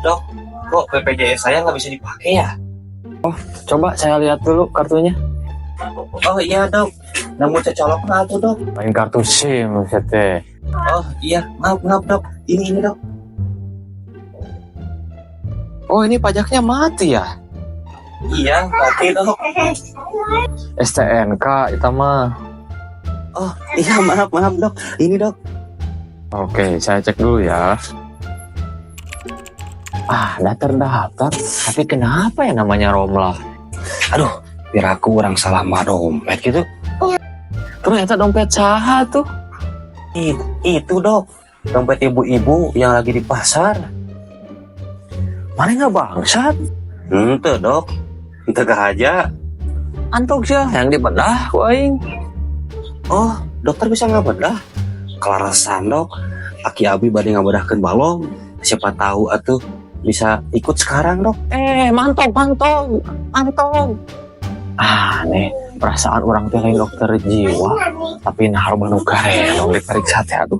Dok, kok BPJS saya nggak bisa dipakai ya? Coba saya lihat dulu kartunya. Oh iya dok, namun saya colok nggak tuh dok? Main kartu SIM, teh. Oh iya, maaf dok, ini dok. Oh, ini pajaknya mati ya? Iya, mati dok. STNK, itu mah. Oh iya, maaf dok, ini dok. Oke, saya cek dulu ya. Udah terdaftar. Tapi kenapa ya namanya Romlah? Aduh, biar aku orang salah mah dompet gitu. Ternyata dompet saha tuh. Itu dok, dompet ibu-ibu yang lagi di pasar. Mana nggak bangsat? Ente dok, ente aja. Antok sih yang dibedah, waing. Oh, dokter bisa ngabedah? Kelarasan dok, aki abi bade ngabedahkeun balong. Siapa tahu atuh bisa ikut sekarang dok. Mantong. Aneh, perasaan orang teh lain dokter jiwa. Tapi nah banu karenong diperiksa teh aduh.